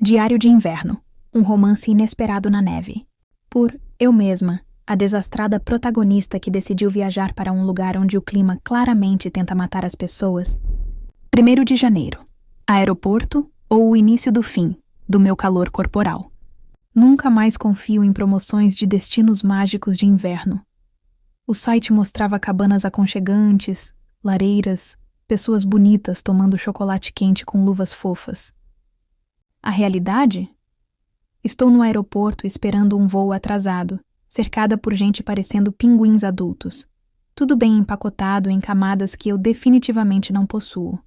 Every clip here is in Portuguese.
Diário de Inverno, um romance inesperado na neve. Por eu mesma, a desastrada protagonista que decidiu viajar para um lugar onde o clima claramente tenta matar as pessoas. 1º de janeiro. Aeroporto ou o início do fim, do meu calor corporal. Nunca mais confio em promoções de destinos mágicos de inverno. O site mostrava cabanas aconchegantes, lareiras, pessoas bonitas tomando chocolate quente com luvas fofas. A realidade? Estou no aeroporto esperando um voo atrasado, cercada por gente parecendo pinguins adultos. Tudo bem empacotado em camadas que eu definitivamente não possuo.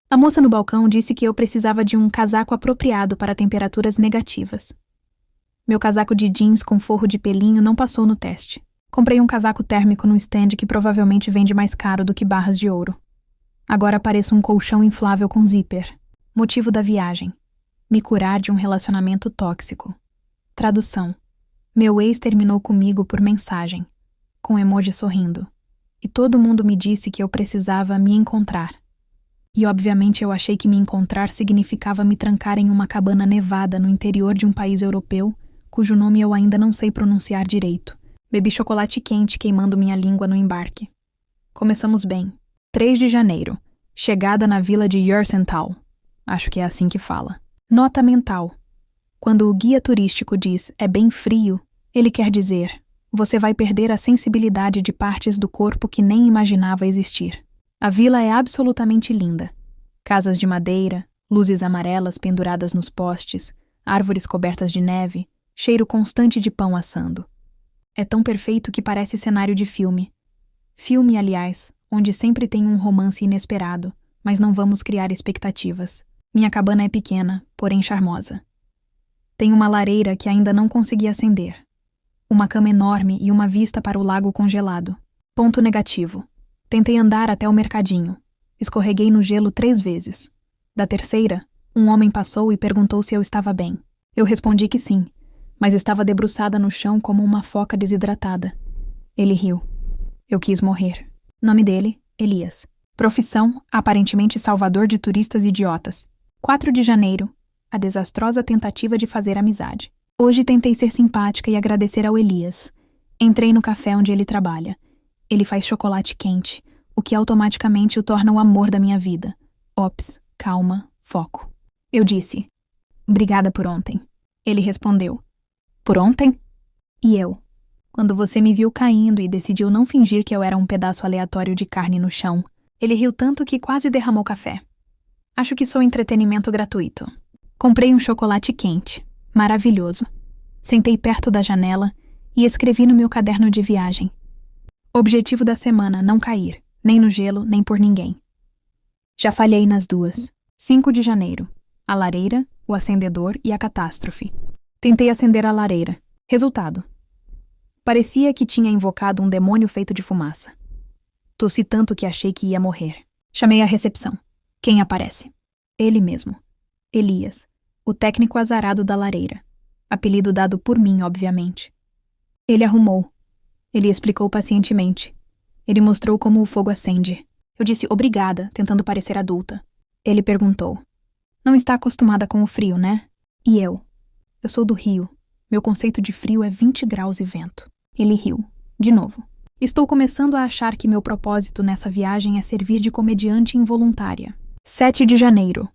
A moça no balcão disse que eu precisava de um casaco apropriado para temperaturas negativas. Meu casaco de jeans com forro de pelinho não passou no teste. Comprei um casaco térmico num stand que provavelmente vende mais caro do que barras de ouro. Agora pareço um colchão inflável com zíper. Motivo da viagem: me curar de um relacionamento tóxico. Tradução: meu ex terminou comigo por mensagem, com emoji sorrindo. E todo mundo me disse que eu precisava me encontrar. E obviamente eu achei que me encontrar significava me trancar em uma cabana nevada no interior de um país europeu, cujo nome eu ainda não sei pronunciar direito. Bebi chocolate quente queimando minha língua no embarque. Começamos bem. 3 de janeiro. Chegada na vila de Jørsental. Acho que é assim que fala. Nota mental. Quando o guia turístico diz "é bem frio", ele quer dizer: você vai perder a sensibilidade de partes do corpo que nem imaginava existir. A vila é absolutamente linda. Casas de madeira, luzes amarelas penduradas nos postes, árvores cobertas de neve, cheiro constante de pão assando. É tão perfeito que parece cenário de filme. Filme, aliás, onde sempre tem um romance inesperado, mas não vamos criar expectativas. Minha cabana é pequena, porém charmosa. Tem uma lareira que ainda não consegui acender. Uma cama enorme e uma vista para o lago congelado. Ponto negativo. Tentei andar até o mercadinho. Escorreguei no gelo 3 vezes. Da terceira, um homem passou e perguntou se eu estava bem. Eu respondi que sim, mas estava debruçada no chão como uma foca desidratada. Ele riu. Eu quis morrer. Nome dele, Elias. Profissão, aparentemente salvador de turistas idiotas. 4 de janeiro. A desastrosa tentativa de fazer amizade. Hoje tentei ser simpática e agradecer ao Elias. Entrei no café onde ele trabalha. Ele faz chocolate quente, o que automaticamente o torna o amor da minha vida. Ops, calma, foco. Eu disse: obrigada por ontem. Ele respondeu: por ontem? E eu? Quando você me viu caindo e decidiu não fingir que eu era um pedaço aleatório de carne no chão. Ele riu tanto que quase derramou café. Acho que sou entretenimento gratuito. Comprei um chocolate quente, maravilhoso. Sentei perto da janela e escrevi no meu caderno de viagem: objetivo da semana: não cair, nem no gelo, nem por ninguém. Já falhei nas duas. 5 de janeiro. A lareira, o acendedor e a catástrofe. Tentei acender a lareira. Resultado: parecia que tinha invocado um demônio feito de fumaça. Tossi tanto que achei que ia morrer. Chamei a recepção. Quem aparece? Ele mesmo. Elias, o técnico azarado da lareira. Apelido dado por mim, obviamente. Ele arrumou. Ele explicou pacientemente. Ele mostrou como o fogo acende. Eu disse obrigada, tentando parecer adulta. Ele perguntou: não está acostumada com o frio, né? E eu sou do Rio. Meu conceito de frio é 20 graus e vento. Ele riu. De novo. Estou começando a achar que meu propósito nessa viagem é servir de comediante involuntária. 7 de janeiro.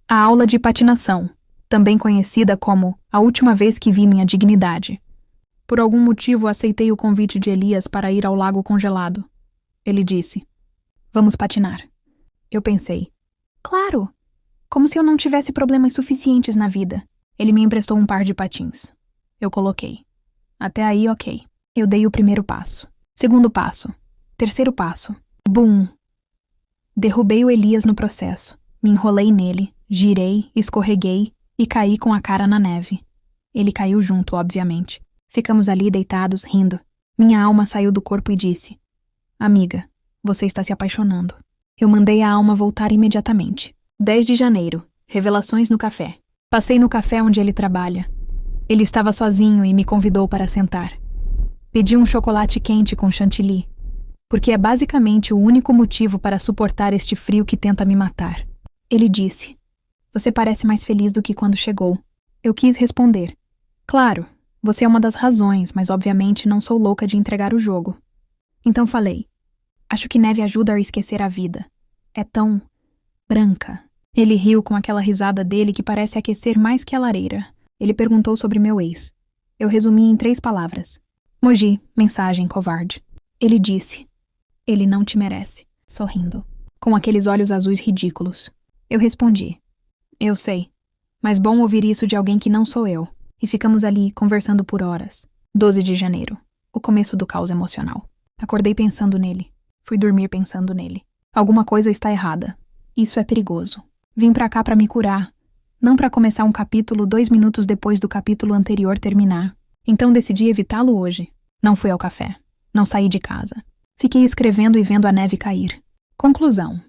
A aula de patinação, também conhecida como a última vez que vi minha dignidade. Por algum motivo aceitei o convite de Elias para ir ao lago congelado. Ele disse: vamos patinar. Eu pensei: claro! Como se eu não tivesse problemas suficientes na vida. Ele me emprestou um par de patins. Eu coloquei. Até aí, ok. Eu dei o primeiro passo. Segundo passo. Terceiro passo. Bum! Derrubei o Elias no processo. Me enrolei nele, girei, escorreguei e caí com a cara na neve. Ele caiu junto, obviamente. Ficamos ali deitados, rindo. Minha alma saiu do corpo e disse: amiga, você está se apaixonando. Eu mandei a alma voltar imediatamente. 10 de janeiro. Revelações no café. Passei no café onde ele trabalha. Ele estava sozinho e me convidou para sentar. Pedi um chocolate quente com chantilly, porque é basicamente o único motivo para suportar este frio que tenta me matar. Ele disse: Você parece mais feliz do que quando chegou. Eu quis responder. Claro, você é uma das razões, mas obviamente não sou louca de entregar o jogo. Então falei. Acho que neve ajuda a esquecer a vida. É tão branca. Ele riu com aquela risada dele que parece aquecer mais que a lareira. Ele perguntou sobre meu ex. Eu resumi em 3 palavras. Moji, mensagem, covarde. Ele disse. Ele não te merece, sorrindo, com aqueles olhos azuis ridículos. Eu respondi. Eu sei, mas bom ouvir isso de alguém que não sou eu. E ficamos ali, conversando por horas. 12 de janeiro. O começo do caos emocional. Acordei pensando nele. Fui dormir pensando nele. Alguma coisa está errada. Isso é perigoso. Vim pra cá pra me curar. Não pra começar um capítulo 2 minutos depois do capítulo anterior terminar. Então decidi evitá-lo hoje. Não fui ao café. Não saí de casa. Fiquei escrevendo e vendo a neve cair. Conclusão.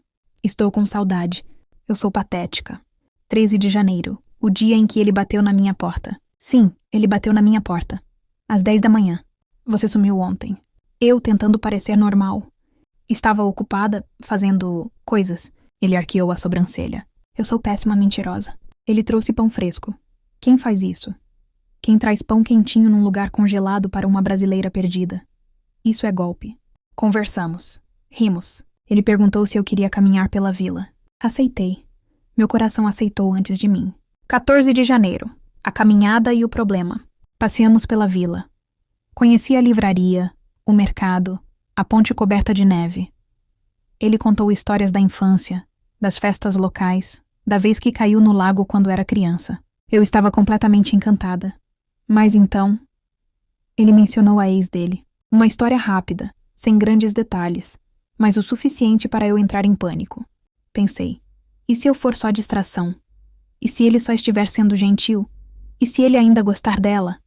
Estou com saudade. Eu sou patética. 13 de janeiro. O dia em que ele bateu na minha porta. Sim, ele bateu na minha porta. Às 10 da manhã. Você sumiu ontem. Eu tentando parecer normal. Estava ocupada fazendo coisas. Ele arqueou a sobrancelha. Eu sou péssima mentirosa. Ele trouxe pão fresco. Quem faz isso? Quem traz pão quentinho num lugar congelado para uma brasileira perdida? Isso é golpe. Conversamos. Rimos. Ele perguntou se eu queria caminhar pela vila. Aceitei. Meu coração aceitou antes de mim. 14 de janeiro. A caminhada e o problema. Passeamos pela vila. Conheci a livraria, o mercado, a ponte coberta de neve. Ele contou histórias da infância, das festas locais, da vez que caiu no lago quando era criança. Eu estava completamente encantada. Mas então, ele mencionou a ex dele. Uma história rápida, sem grandes detalhes, mas o suficiente para eu entrar em pânico. Pensei, e se eu for só distração? E se ele só estiver sendo gentil? E se ele ainda gostar dela?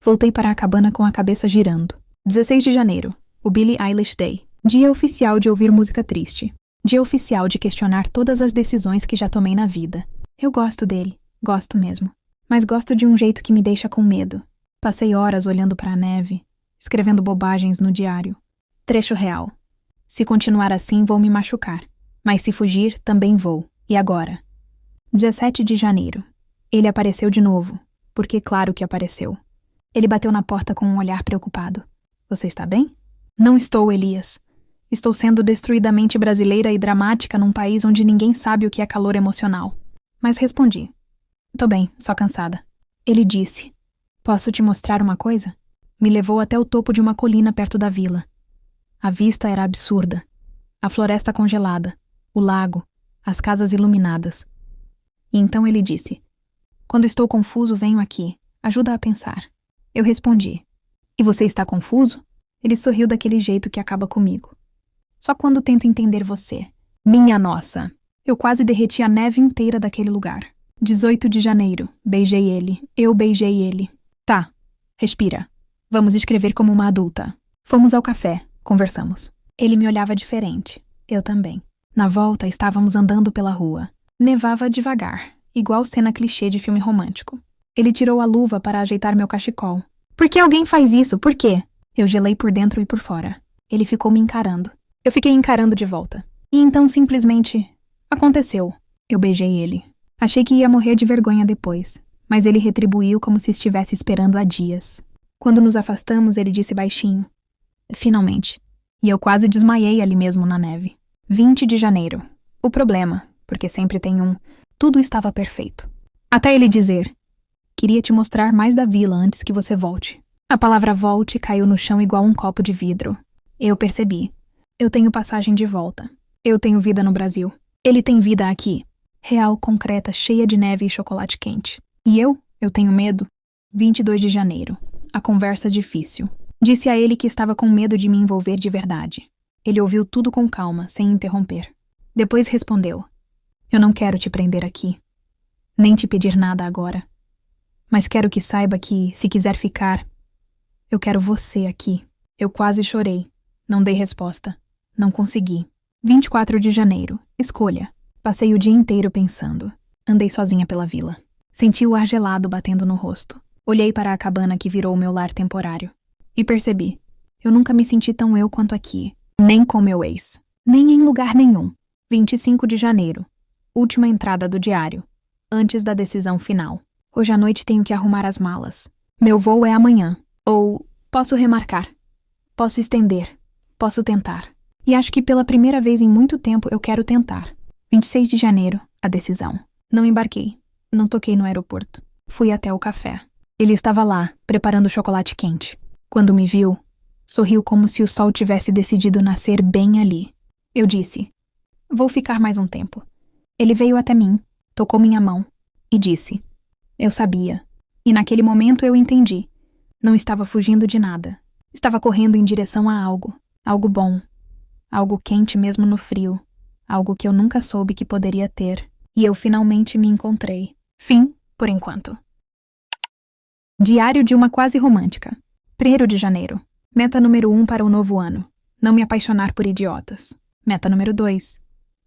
Voltei para a cabana com a cabeça girando. 16 de janeiro, o Billie Eilish Day. Dia oficial de ouvir música triste. Dia oficial de questionar todas as decisões que já tomei na vida. Eu gosto dele, gosto mesmo. Mas gosto de um jeito que me deixa com medo. Passei horas olhando para a neve, escrevendo bobagens no diário. Trecho real. Se continuar assim, vou me machucar. Mas se fugir, também vou. E agora? 17 de janeiro. Ele apareceu de novo. Porque claro que apareceu. Ele bateu na porta com um olhar preocupado. Você está bem? Não estou, Elias. Estou sendo destruidamente brasileira e dramática num país onde ninguém sabe o que é calor emocional. Mas respondi. Tô bem, só cansada. Ele disse. Posso te mostrar uma coisa? Me levou até o topo de uma colina perto da vila. A vista era absurda. A floresta congelada, o lago, as casas iluminadas. E então ele disse. Quando estou confuso, venho aqui. Ajuda a pensar. Eu respondi. E você está confuso? Ele sorriu daquele jeito que acaba comigo. Só quando tento entender você. Minha nossa! Eu quase derreti a neve inteira daquele lugar. 18 de janeiro. Beijei ele. Eu beijei ele. Tá. Respira. Vamos escrever como uma adulta. Fomos ao café. Conversamos. Ele me olhava diferente. Eu também. Na volta, estávamos andando pela rua. Nevava devagar, igual cena clichê de filme romântico. Ele tirou a luva para ajeitar meu cachecol. Por que alguém faz isso? Por quê? Eu gelei por dentro e por fora. Ele ficou me encarando. Eu fiquei encarando de volta. E então simplesmente aconteceu. Eu beijei ele. Achei que ia morrer de vergonha depois, mas ele retribuiu como se estivesse esperando há dias. Quando nos afastamos, ele disse baixinho. Finalmente. E eu quase desmaiei ali mesmo na neve. 20 de janeiro. O problema, porque sempre tem um, tudo estava perfeito. Até ele dizer, queria te mostrar mais da vila antes que você volte. A palavra volte caiu no chão igual um copo de vidro. Eu percebi. Eu tenho passagem de volta. Eu tenho vida no Brasil. Ele tem vida aqui. Real, concreta, cheia de neve e chocolate quente. E eu tenho medo. 22 de janeiro. A conversa difícil. Disse a ele que estava com medo de me envolver de verdade. Ele ouviu tudo com calma, sem interromper. Depois respondeu. Eu não quero te prender aqui. Nem te pedir nada agora. Mas quero que saiba que, se quiser ficar, eu quero você aqui. Eu quase chorei. Não dei resposta. Não consegui. 24 de janeiro. Escolha. Passei o dia inteiro pensando. Andei sozinha pela vila. Senti o ar gelado batendo no rosto. Olhei para a cabana que virou meu lar temporário. E percebi. Eu nunca me senti tão eu quanto aqui. Nem com meu ex. Nem em lugar nenhum. 25 de janeiro. Última entrada do diário. antes da decisão final. Hoje à noite tenho que arrumar as malas. Meu voo é amanhã. Ou posso remarcar. Posso estender. Posso tentar. E acho que pela primeira vez em muito tempo eu quero tentar. 26 de janeiro, a decisão. Não embarquei. Não toquei no aeroporto. Fui até o café. Ele estava lá, preparando chocolate quente. Quando me viu, sorriu como se o sol tivesse decidido nascer bem ali. Eu disse: vou ficar mais um tempo. Ele veio até mim, tocou minha mão e disse: eu sabia. E naquele momento eu entendi. Não estava fugindo de nada. Estava correndo em direção a algo. Algo bom. Algo quente mesmo no frio. Algo que eu nunca soube que poderia ter. E eu finalmente me encontrei. Fim, por enquanto. Diário de uma quase romântica. 1º de janeiro. Meta número 1 para o novo ano. Não me apaixonar por idiotas. Meta número 2.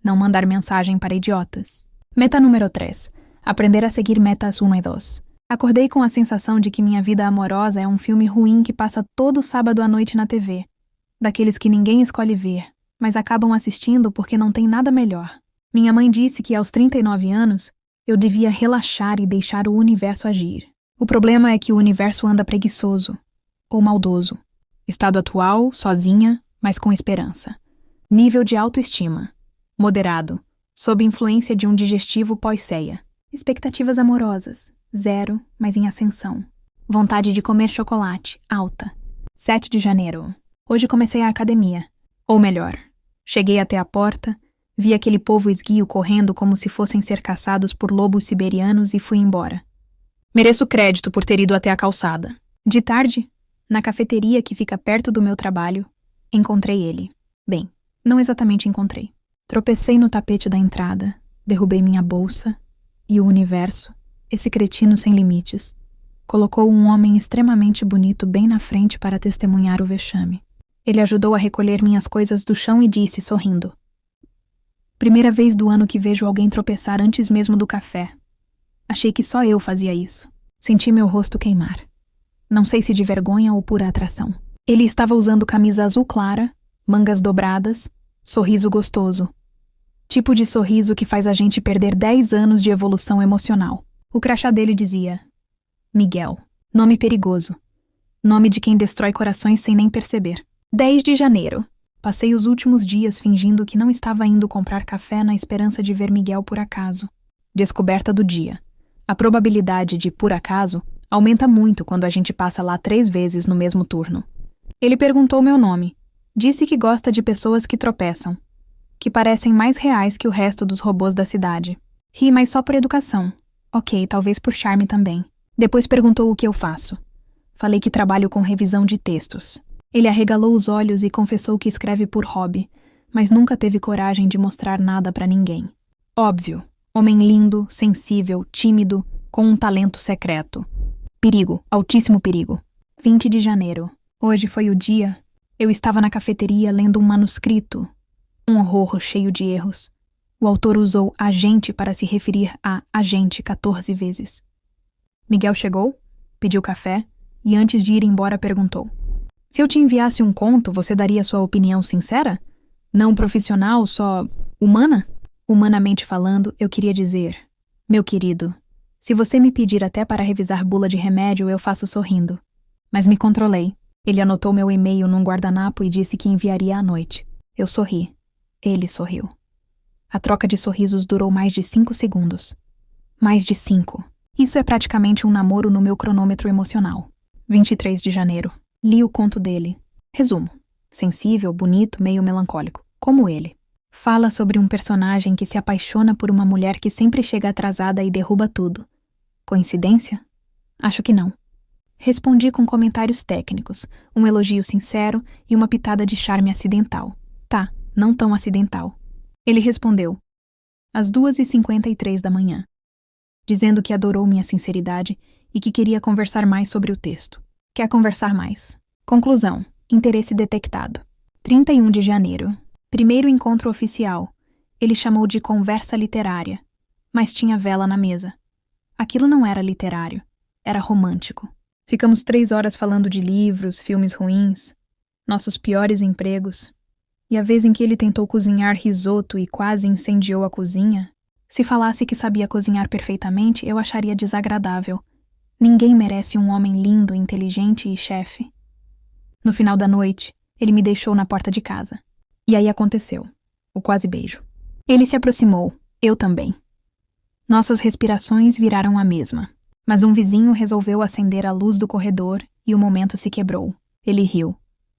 Não mandar mensagem para idiotas. Meta número 3. Aprender a seguir metas 1 e 2. Acordei com a sensação de que minha vida amorosa é um filme ruim que passa todo sábado à noite na TV. Daqueles que ninguém escolhe ver, mas acabam assistindo porque não tem nada melhor. Minha mãe disse que aos 39 anos, eu devia relaxar e deixar o universo agir. O problema é que o universo anda preguiçoso, ou maldoso. Estado atual, sozinha, mas com esperança. Nível de autoestima. Moderado, sob influência de um digestivo pós-ceia. Expectativas amorosas. 0, mas em ascensão. Vontade de comer chocolate. Alta. 7 de janeiro. Hoje comecei a academia. Ou melhor, cheguei até a porta, vi aquele povo esguio correndo como se fossem ser caçados por lobos siberianos e fui embora. Mereço crédito por ter ido até a calçada. De tarde, na cafeteria que fica perto do meu trabalho, encontrei ele. Bem, não exatamente encontrei. Tropecei no tapete da entrada, derrubei minha bolsa e o universo, esse cretino sem limites, colocou um homem extremamente bonito bem na frente para testemunhar o vexame. Ele ajudou a recolher minhas coisas do chão e disse, sorrindo: primeira vez do ano que vejo alguém tropeçar antes mesmo do café. Achei que só eu fazia isso. Senti meu rosto queimar. Não sei se de vergonha ou pura atração. Ele estava usando camisa azul clara, mangas dobradas, sorriso gostoso. Tipo de sorriso que faz a gente perder 10 anos de evolução emocional. O crachá dele dizia: Miguel. Nome perigoso. Nome de quem destrói corações sem nem perceber. 10 de janeiro. Passei os últimos dias fingindo que não estava indo comprar café na esperança de ver Miguel por acaso. Descoberta do dia. A probabilidade de, por acaso, aumenta muito quando a gente passa lá 3 vezes no mesmo turno. Ele perguntou meu nome. Disse que gosta de pessoas que tropeçam, que parecem mais reais que o resto dos robôs da cidade. Ri, mas só por educação. Ok, talvez por charme também. Depois perguntou o que eu faço. Falei que trabalho com revisão de textos. Ele arregalou os olhos e confessou que escreve por hobby, mas nunca teve coragem de mostrar nada pra ninguém. Óbvio. Homem lindo, sensível, tímido, com um talento secreto. Perigo, altíssimo perigo. 20 de janeiro. Hoje foi o dia. Eu estava na cafeteria lendo um manuscrito. Um horror cheio de erros. O autor usou agente para se referir a agente 14 vezes. Miguel chegou, pediu café e antes de ir embora perguntou: se eu te enviasse um conto, você daria sua opinião sincera? Não profissional, só humana? Humanamente falando, eu queria dizer: meu querido, se você me pedir até para revisar bula de remédio, eu faço sorrindo. Mas me controlei. Ele anotou meu e-mail num guardanapo e disse que enviaria à noite. Eu sorri. Ele sorriu. A troca de sorrisos durou mais de 5 segundos. Mais de 5. Isso é praticamente um namoro no meu cronômetro emocional. 23 de janeiro. Li o conto dele. Resumo. Sensível, bonito, meio melancólico. Como ele. Fala sobre um personagem que se apaixona por uma mulher que sempre chega atrasada e derruba tudo. Coincidência? Acho que não. Respondi com comentários técnicos, um elogio sincero e uma pitada de charme acidental. Tá, não tão acidental. Ele respondeu, às 2h53 da manhã, dizendo que adorou minha sinceridade e que queria conversar mais sobre o texto. Quer conversar mais. Conclusão. Interesse detectado. 31 de janeiro. Primeiro encontro oficial. Ele chamou de conversa literária, mas tinha vela na mesa. Aquilo não era literário, era romântico. Ficamos 3 horas falando de livros, filmes ruins, nossos piores empregos. E a vez em que ele tentou cozinhar risoto e quase incendiou a cozinha, Se falasse que sabia cozinhar perfeitamente, eu acharia desagradável. Ninguém merece um homem lindo, inteligente e chefe. No final da noite, ele me deixou na porta de casa. E aí aconteceu. O quase beijo. Ele se aproximou, eu também. Nossas respirações viraram a mesma. Mas um vizinho resolveu acender a luz do corredor e o momento se quebrou. Ele riu.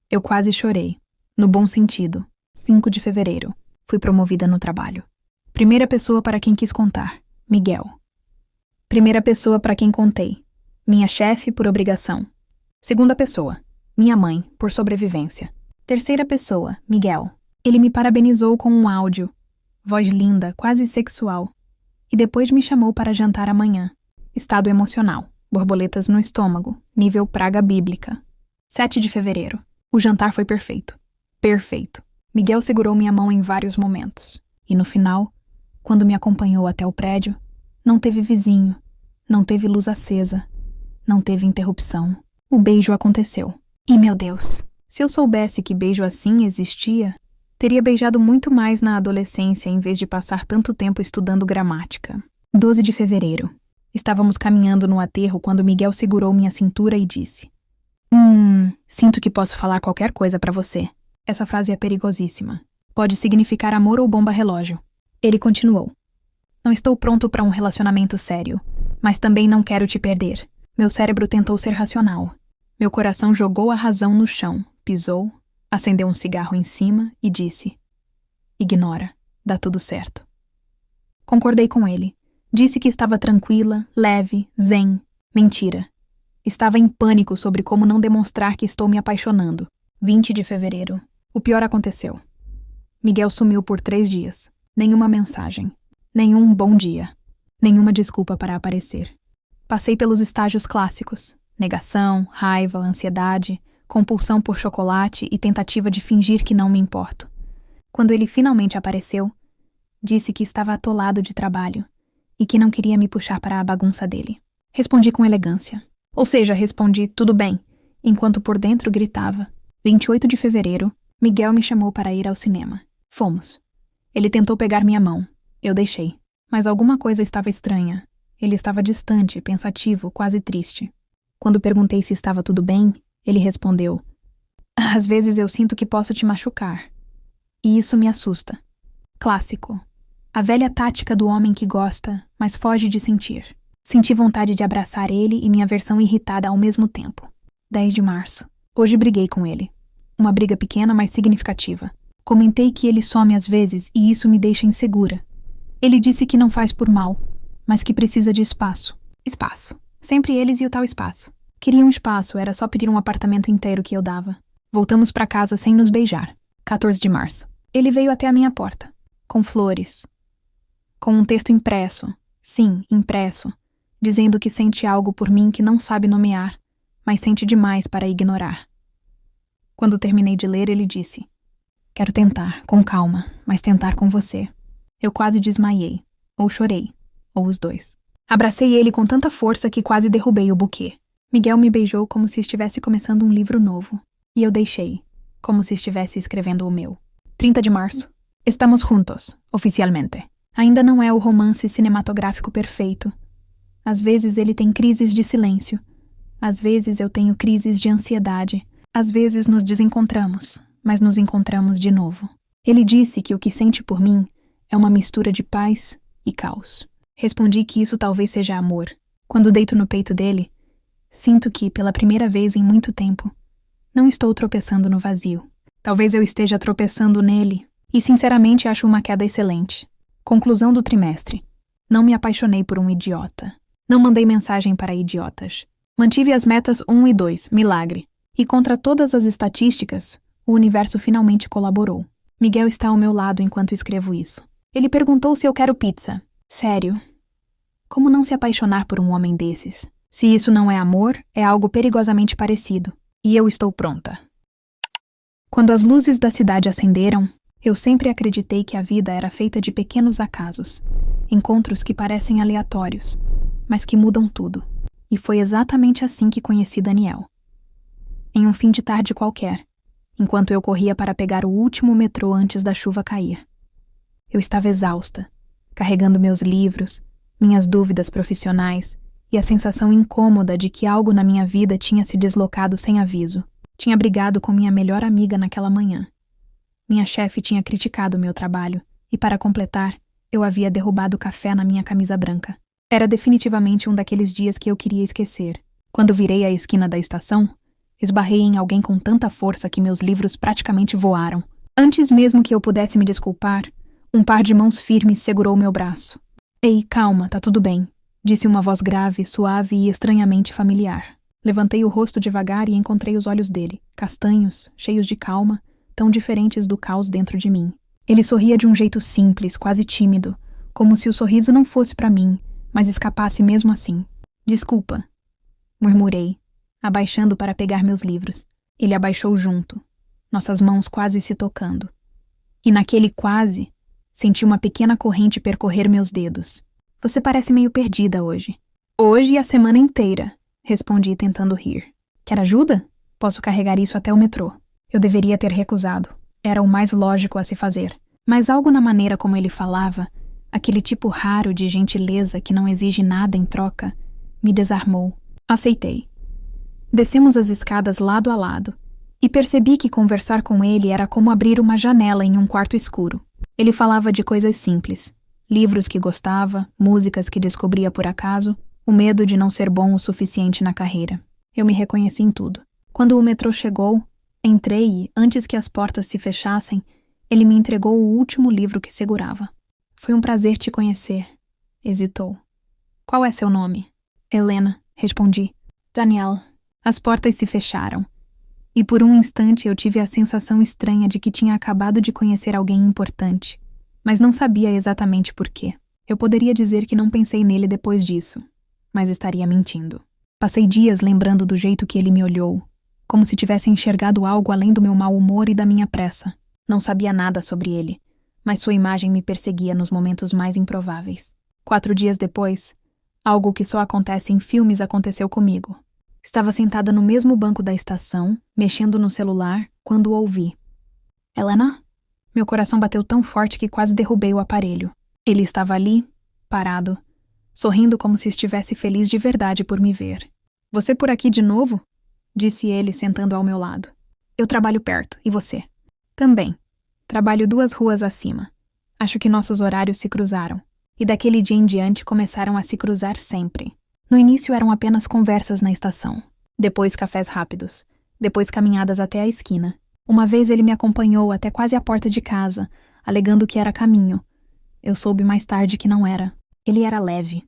Eu quase chorei. No bom sentido. 5 de fevereiro. Fui promovida no trabalho. Primeira pessoa para quem quis contar. Miguel. Primeira pessoa para quem contei. Minha chefe, por obrigação. Segunda pessoa. Minha mãe, por sobrevivência. Terceira pessoa. Miguel. Ele me parabenizou com um áudio. Voz linda, quase sexual. E depois me chamou para jantar amanhã. Estado emocional. Borboletas no estômago. Nível praga bíblica. 7 de fevereiro. O jantar foi perfeito. Perfeito. Miguel segurou minha mão em vários momentos. E no final, quando me acompanhou até o prédio, não teve vizinho, não teve luz acesa, não teve interrupção. O beijo aconteceu. E meu Deus, se eu soubesse que beijo assim existia, teria beijado muito mais na adolescência em vez de passar tanto tempo estudando gramática. 12 de fevereiro. Estávamos caminhando no aterro quando Miguel segurou minha cintura e disse: sinto que posso falar qualquer coisa pra você. Essa frase é perigosíssima. Pode significar amor ou bomba relógio. Ele continuou: não estou pronto para um relacionamento sério, mas também não quero te perder. Meu cérebro tentou ser racional. Meu coração jogou a razão no chão, pisou, acendeu um cigarro em cima e disse: ignora, dá tudo certo. Concordei com ele. Disse que estava tranquila, leve, zen. Mentira. Estava em pânico sobre como não demonstrar que estou me apaixonando. 20 de fevereiro. O pior aconteceu. Miguel sumiu por 3 dias. Nenhuma mensagem. Nenhum bom dia. Nenhuma desculpa para aparecer. Passei pelos estágios clássicos. Negação, raiva, ansiedade, compulsão por chocolate e tentativa de fingir que não me importo. Quando ele finalmente apareceu, disse que estava atolado de trabalho e que não queria me puxar para a bagunça dele. Respondi com elegância. Ou seja, respondi tudo bem, enquanto por dentro gritava. 28 de fevereiro, Miguel me chamou para ir ao cinema. Fomos. Ele tentou pegar minha mão. Eu deixei. Mas alguma coisa estava estranha. Ele estava distante, pensativo, quase triste. Quando perguntei se estava tudo bem, ele respondeu: às vezes eu sinto que posso te machucar. E isso me assusta. Clássico. A velha tática do homem que gosta, mas foge de sentir. Senti vontade de abraçar ele e minha versão irritada ao mesmo tempo. 10 de março. Hoje briguei com ele. Uma briga pequena, mas significativa. Comentei que ele some às vezes e isso me deixa insegura. Ele disse que não faz por mal, mas que precisa de espaço. Espaço. Sempre eles e o tal espaço. Queria um espaço, era só pedir um apartamento inteiro que eu dava. Voltamos para casa sem nos beijar. 14 de março. Ele veio até a minha porta. Com flores. Com um texto impresso. Sim, impresso. Dizendo que sente algo por mim que não sabe nomear, mas sente demais para ignorar. Quando terminei de ler, ele disse: quero tentar, com calma, mas tentar com você. Eu quase desmaiei. Ou chorei. Ou os dois. Abracei ele com tanta força que quase derrubei o buquê. Miguel me beijou como se estivesse começando um livro novo. E eu deixei, como se estivesse escrevendo o meu. 30 de março. Estamos juntos, oficialmente. Ainda não é o romance cinematográfico perfeito. Às vezes ele tem crises de silêncio. Às vezes eu tenho crises de ansiedade. Às vezes nos desencontramos, mas nos encontramos de novo. Ele disse que o que sente por mim é uma mistura de paz e caos. Respondi que isso talvez seja amor. Quando deito no peito dele, sinto que, pela primeira vez em muito tempo, não estou tropeçando no vazio. Talvez eu esteja tropeçando nele, e sinceramente acho uma queda excelente. Conclusão do trimestre. Não me apaixonei por um idiota. Não mandei mensagem para idiotas. Mantive as metas 1 e 2, milagre. E contra todas as estatísticas, o universo finalmente colaborou. Miguel está ao meu lado enquanto escrevo isso. Ele perguntou se eu quero pizza. Sério? Como não se apaixonar por um homem desses? Se isso não é amor, é algo perigosamente parecido. E eu estou pronta. Quando as luzes da cidade acenderam, eu sempre acreditei que a vida era feita de pequenos acasos. Encontros que parecem aleatórios, mas que mudam tudo. E foi exatamente assim que conheci Daniel. Em um fim de tarde qualquer, enquanto eu corria para pegar o último metrô antes da chuva cair. Eu estava exausta, carregando meus livros, minhas dúvidas profissionais e a sensação incômoda de que algo na minha vida tinha se deslocado sem aviso. Tinha brigado com minha melhor amiga naquela manhã. Minha chefe tinha criticado meu trabalho e, para completar, eu havia derrubado café na minha camisa branca. Era definitivamente um daqueles dias que eu queria esquecer. Quando virei a esquina da estação, esbarrei em alguém com tanta força que meus livros praticamente voaram. Antes mesmo que eu pudesse me desculpar, um par de mãos firmes segurou meu braço. Ei, calma, tá tudo bem, disse uma voz grave, suave e estranhamente familiar. Levantei o rosto devagar e encontrei os olhos dele, castanhos, cheios de calma, tão diferentes do caos dentro de mim. Ele sorria de um jeito simples, quase tímido, como se o sorriso não fosse para mim, mas escapasse mesmo assim. Desculpa, murmurei, abaixando para pegar meus livros. Ele abaixou junto, nossas mãos quase se tocando. E naquele quase, senti uma pequena corrente percorrer meus dedos. Você parece meio perdida hoje. Hoje e a semana inteira, respondi tentando rir. Quer ajuda? Posso carregar isso até o metrô. Eu deveria ter recusado. Era o mais lógico a se fazer. Mas algo na maneira como ele falava, aquele tipo raro de gentileza que não exige nada em troca, me desarmou. Aceitei. Descemos as escadas lado a lado, e percebi que conversar com ele era como abrir uma janela em um quarto escuro. Ele falava de coisas simples, livros que gostava, músicas que descobria por acaso, o medo de não ser bom o suficiente na carreira. Eu me reconheci em tudo. Quando o metrô chegou, entrei e, antes que as portas se fechassem, ele me entregou o último livro que segurava. Foi um prazer te conhecer, hesitou. Qual é seu nome? Helena, respondi. Daniel. As portas se fecharam. E por um instante eu tive a sensação estranha de que tinha acabado de conhecer alguém importante, mas não sabia exatamente por quê. Eu poderia dizer que não pensei nele depois disso, mas estaria mentindo. Passei dias lembrando do jeito que ele me olhou, como se tivesse enxergado algo além do meu mau humor e da minha pressa. Não sabia nada sobre ele, mas sua imagem me perseguia nos momentos mais improváveis. 4 dias depois, algo que só acontece em filmes aconteceu comigo. Estava sentada no mesmo banco da estação, mexendo no celular, quando o ouvi. Helena? Meu coração bateu tão forte que quase derrubei o aparelho. Ele estava ali, parado, sorrindo como se estivesse feliz de verdade por me ver. Você por aqui de novo? Disse ele, sentando ao meu lado. Eu trabalho perto, e você? Também. Trabalho 2 ruas acima. Acho que nossos horários se cruzaram. E daquele dia em diante começaram a se cruzar sempre. No início eram apenas conversas na estação. Depois cafés rápidos. Depois caminhadas até a esquina. Uma vez ele me acompanhou até quase a porta de casa, alegando que era caminho. Eu soube mais tarde que não era. Ele era leve.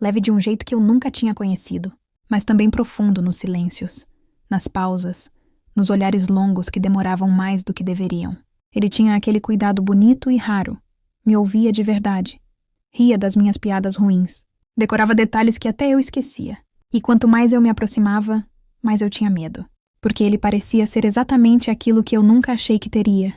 Leve de um jeito que eu nunca tinha conhecido. Mas também profundo nos silêncios, nas pausas, nos olhares longos que demoravam mais do que deveriam. Ele tinha aquele cuidado bonito e raro. Me ouvia de verdade. Ria das minhas piadas ruins. Decorava detalhes que até eu esquecia. E quanto mais eu me aproximava, mais eu tinha medo. Porque ele parecia ser exatamente aquilo que eu nunca achei que teria.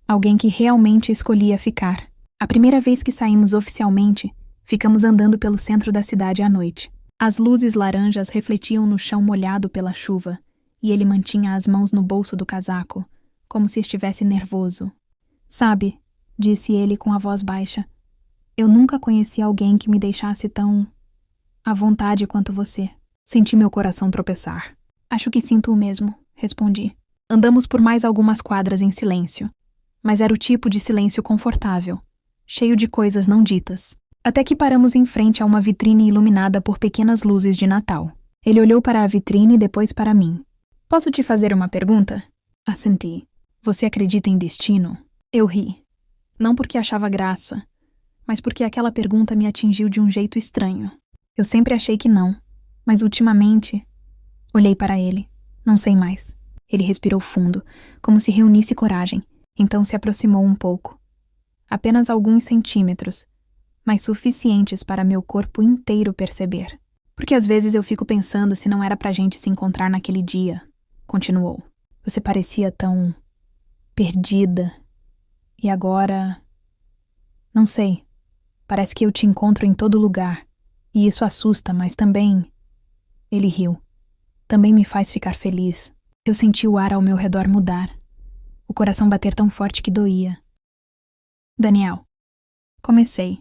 Alguém que realmente escolhia ficar. A primeira vez que saímos oficialmente, ficamos andando pelo centro da cidade à noite. As luzes laranjas refletiam no chão molhado pela chuva, e ele mantinha as mãos no bolso do casaco, como se estivesse nervoso. Sabe, disse ele com a voz baixa, eu nunca conheci alguém que me deixasse tão à vontade quanto você. Senti meu coração tropeçar. Acho que sinto o mesmo, respondi. Andamos por mais algumas quadras em silêncio, mas era o tipo de silêncio confortável, cheio de coisas não ditas. Até que paramos em frente a uma vitrine iluminada por pequenas luzes de Natal. Ele olhou para a vitrine e depois para mim. Posso te fazer uma pergunta? Assenti. Você acredita em destino? Eu ri. Não porque achava graça, mas porque aquela pergunta me atingiu de um jeito estranho. Eu sempre achei que não, mas ultimamente... Olhei para ele. Não sei mais. Ele respirou fundo, como se reunisse coragem, então se aproximou um pouco. Apenas alguns centímetros, mas suficientes para meu corpo inteiro perceber. Porque às vezes eu fico pensando se não era pra gente se encontrar naquele dia, continuou. Você parecia tão... perdida. E agora... Não sei. Parece que eu te encontro em todo lugar. E isso assusta, mas também... Ele riu. Também me faz ficar feliz. Eu senti o ar ao meu redor mudar. O coração bater tão forte que doía. Daniel. Comecei.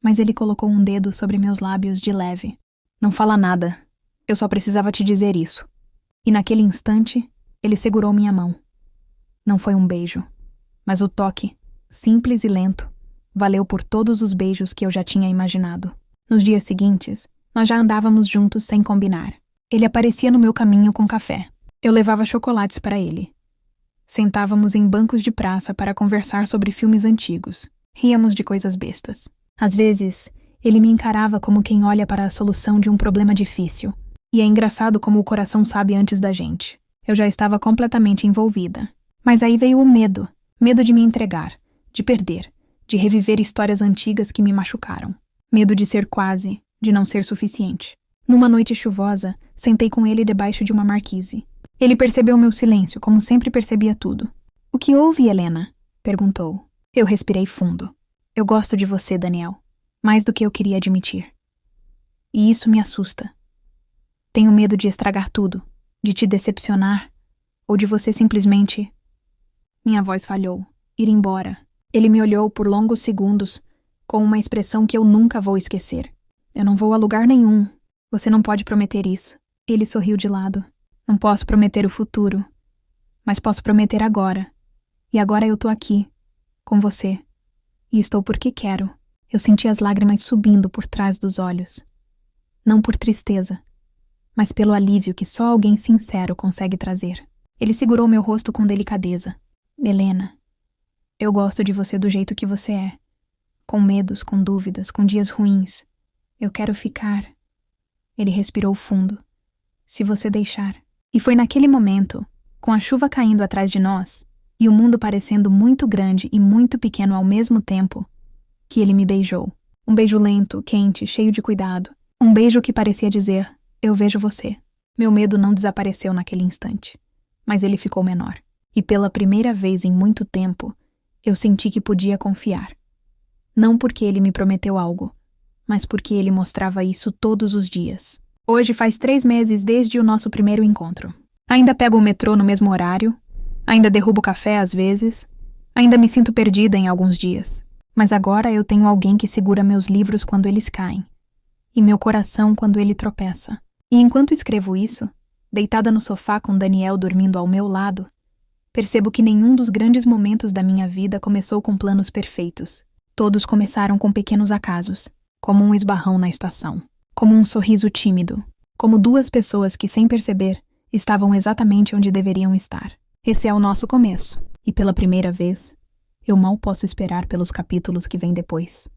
Mas ele colocou um dedo sobre meus lábios de leve. Não fala nada. Eu só precisava te dizer isso. E naquele instante, ele segurou minha mão. Não foi um beijo, mas o toque, simples e lento, valeu por todos os beijos que eu já tinha imaginado. Nos dias seguintes, nós já andávamos juntos sem combinar. Ele aparecia no meu caminho com café. Eu levava chocolates para ele. Sentávamos em bancos de praça para conversar sobre filmes antigos. Ríamos de coisas bestas. Às vezes, ele me encarava como quem olha para a solução de um problema difícil. E é engraçado como o coração sabe antes da gente. Eu já estava completamente envolvida. Mas aí veio o medo. Medo de me entregar, de perder, de reviver histórias antigas que me machucaram. Medo de ser quase, de não ser suficiente. Numa noite chuvosa, sentei com ele debaixo de uma marquise. Ele percebeu meu silêncio, como sempre percebia tudo. "O que houve, Helena?" perguntou. Eu respirei fundo. "Eu gosto de você, Daniel, mais do que eu queria admitir. E isso me assusta. Tenho medo de estragar tudo, de te decepcionar, ou de você simplesmente..." Minha voz falhou. Ir embora. Ele me olhou por longos segundos, com uma expressão que eu nunca vou esquecer. "Eu não vou a lugar nenhum. Você não pode prometer isso." Ele sorriu de lado. "Não posso prometer o futuro, mas posso prometer agora. E agora eu tô aqui, com você. E estou porque quero." Eu senti as lágrimas subindo por trás dos olhos. Não por tristeza, mas pelo alívio que só alguém sincero consegue trazer. Ele segurou meu rosto com delicadeza. "Helena, eu gosto de você do jeito que você é. Com medos, com dúvidas, com dias ruins. Eu quero ficar." Ele respirou fundo. "Se você deixar." E foi naquele momento, com a chuva caindo atrás de nós, e o mundo parecendo muito grande e muito pequeno ao mesmo tempo, que ele me beijou. Um beijo lento, quente, cheio de cuidado. Um beijo que parecia dizer, "Eu vejo você." Meu medo não desapareceu naquele instante, mas ele ficou menor. E pela primeira vez em muito tempo, eu senti que podia confiar. Não porque ele me prometeu algo, mas porque ele mostrava isso todos os dias. Hoje faz 3 meses desde o nosso primeiro encontro. Ainda pego o metrô no mesmo horário, ainda derrubo café às vezes, ainda me sinto perdida em alguns dias. Mas agora eu tenho alguém que segura meus livros quando eles caem, e meu coração quando ele tropeça. E enquanto escrevo isso, deitada no sofá com Daniel dormindo ao meu lado, percebo que nenhum dos grandes momentos da minha vida começou com planos perfeitos. Todos começaram com pequenos acasos, como um esbarrão na estação, como um sorriso tímido, como 2 pessoas que, sem perceber, estavam exatamente onde deveriam estar. Esse é o nosso começo, e pela primeira vez, eu mal posso esperar pelos capítulos que vêm depois.